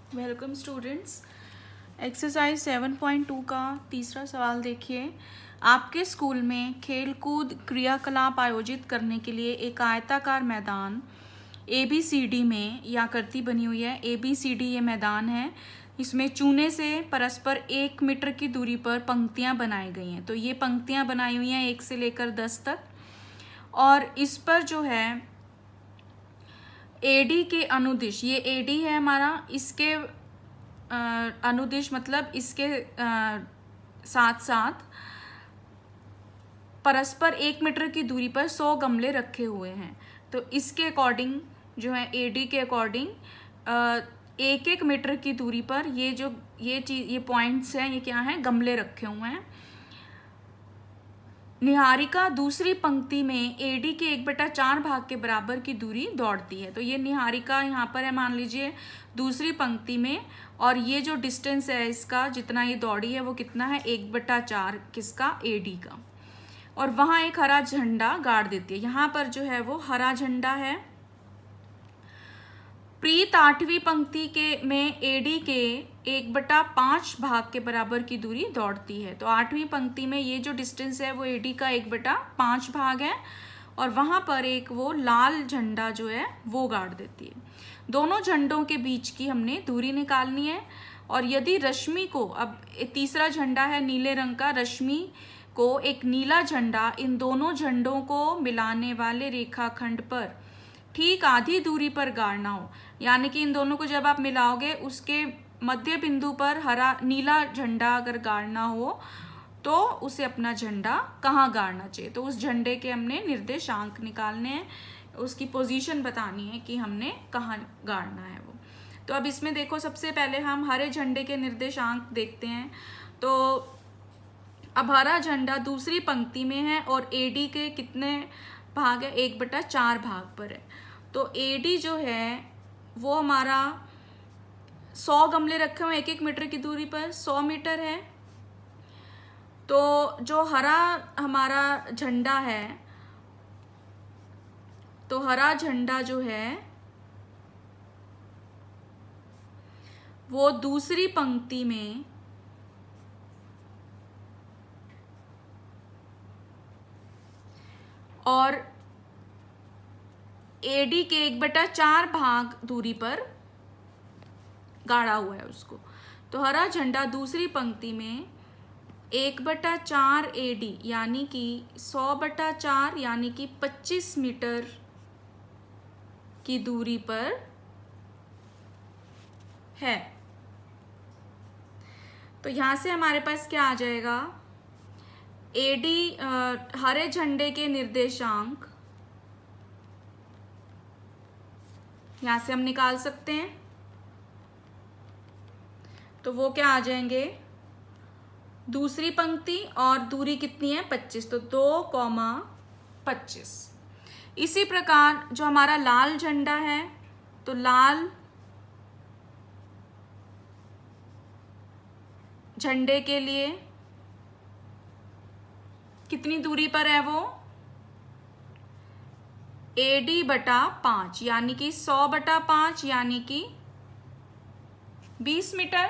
Welcome students. Exercise 7.2 का तीसरा सवाल देखिए। आपके स्कूल में खेलकूद क्रियाकलाप आयोजित करने के लिए एक आयताकार मैदान ABCD में या आकृति बनी हुई है। ABCD ये मैदान है। इसमें चूने से परस्पर 1 मीटर की दूरी पर पंक्तियां बनाई गई हैं। तो ये पंक्तियां बनाई हुई हैं 1 से लेकर 10 तक, और इस पर जो है AD के अनुदिश, ये AD है हमारा, इसके अनुदिश मतलब इसके साथ साथ परस्पर 1 मीटर की दूरी पर 100 गमले रखे हुए हैं। तो इसके अकॉर्डिंग जो है AD के अकॉर्डिंग 1-1 मीटर की दूरी पर ये पॉइंट्स हैं, ये क्या हैं, गमले रखे हुए हैं। निहारिका दूसरी पंक्ति में AD के 1/4 भाग के बराबर की दूरी दौड़ती है। तो ये निहारिका यहाँ पर है, मान लीजिए दूसरी पंक्ति में, और ये जो डिस्टेंस है इसका जितना ये दौड़ी है वो कितना है, 1/4 किसका, AD का। और वहाँ एक हरा झंडा गाड़ देती है। यहाँ पर जो है वो हरा झंडा है। प्रीत 8वीं पंक्ति में AD के 1/5 भाग के बराबर की दूरी दौड़ती है। तो 8वीं पंक्ति में ये जो डिस्टेंस है वो AD का 1/5 भाग है, और वहाँ पर एक वो लाल झंडा जो है वो गाड़ देती है। दोनों झंडों के बीच की हमने दूरी निकालनी है। और यदि रश्मि को, अब तीसरा झंडा है नीले रंग का, रश्मि को एक नीला झंडा इन दोनों झंडों को मिलाने वाले रेखाखंड पर ठीक आधी दूरी पर गाड़ना हो, यानी कि इन दोनों को जब आप मिलाओगे उसके मध्य बिंदु पर नीला झंडा अगर गाड़ना हो तो उसे अपना झंडा कहाँ गाड़ना चाहिए। तो उस झंडे के हमने निर्देशांक निकालने हैं, उसकी पोजीशन बतानी है कि हमने कहाँ गाड़ना है वो। तो अब इसमें देखो, सबसे पहले हम हरे झंडे के निर्देशांक देखते हैं। तो अब हरा झंडा दूसरी पंक्ति में है और AD के कितने भाग है, 1/4 भाग पर है। तो AD जो है वो हमारा 100 गमले रखे हुए 1-1 मीटर की दूरी पर, 100 मीटर है। तो जो हरा हमारा झंडा है, तो हरा झंडा जो है वो दूसरी पंक्ति में और AD के 1/4 भाग दूरी पर गाड़ा हुआ है उसको। तो हरा झंडा दूसरी पंक्ति में 1/4 AD यानी कि 100/4 यानी कि 25 मीटर की दूरी पर है। तो यहां से हमारे पास क्या आ जाएगा, AD हरे झंडे के निर्देशांक यहां से हम निकाल सकते हैं। तो वो क्या आ जाएंगे, दूसरी पंक्ति और दूरी कितनी है, 25, तो 2,25। इसी प्रकार जो हमारा लाल झंडा है, तो लाल झंडे के लिए कितनी दूरी पर है वो, AD/5 यानी कि 100/5 यानी कि 20 मीटर।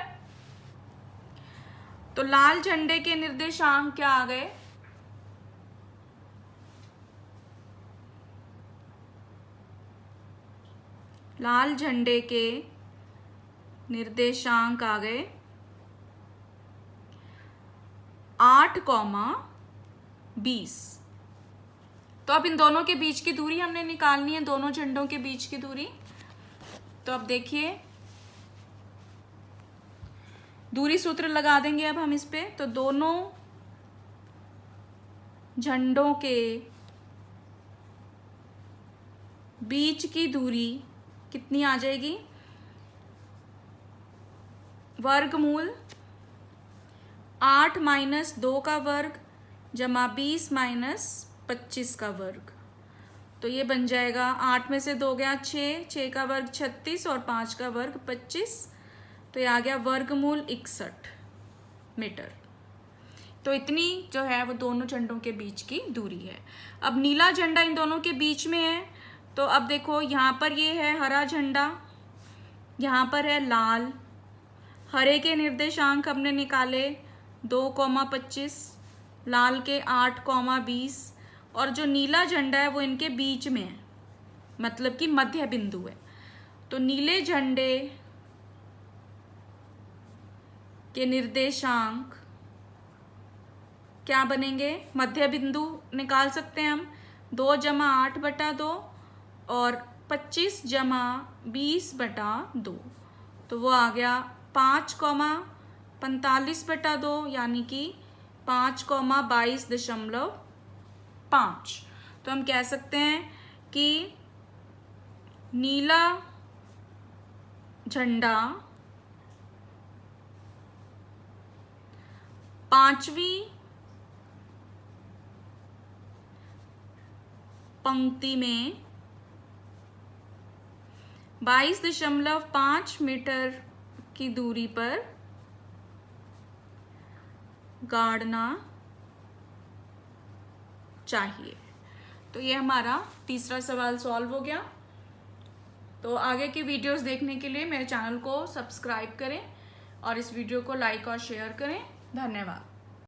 तो लाल झंडे के निर्देशांक क्या आ गए, लाल झंडे के निर्देशांक आ गए 8,20। तो अब इन दोनों के बीच की दूरी हमने निकालनी है, दोनों झंडों के बीच की दूरी। तो अब देखिए, दूरी सूत्र लगा देंगे अब हम इस पे। तो दोनों झंडों के बीच की दूरी कितनी आ जाएगी, वर्गमूल 8 - 2 का वर्ग जमा 20 - 25 का वर्ग। तो ये बन जाएगा, 8 में से 2 गया 6, 6 का वर्ग 36 और 5 का वर्ग 25। तो ये आ गया वर्गमूल 61 मीटर। तो इतनी जो है वो दोनों झंडों के बीच की दूरी है। अब नीला झंडा इन दोनों के बीच में है। तो अब देखो, यहाँ पर ये है हरा झंडा, यहाँ पर है लाल, हरे के निर्देशांक हमने निकाले 2,25, लाल के 8,20 और जो नीला झंडा है वो इनके बीच में है, मतलब कि मध्य बिंदु है। तो नीले झंडे के निर्देशांक क्या बनेंगे, मध्य बिंदु निकाल सकते हैं हम, 2 + 8/2 और 25 + 20/2, तो वो आ गया 5,45/2 यानी कि 5,22.5। तो हम कह सकते हैं कि नीला झंडा 5वीं पंक्ति में 22.5 मीटर की दूरी पर गाड़ना चाहिए। तो ये हमारा तीसरा सवाल सॉल्व हो गया। तो आगे की वीडियोस देखने के लिए मेरे चैनल को सब्सक्राइब करें और इस वीडियो को लाइक और शेयर करें। धन्यवाद।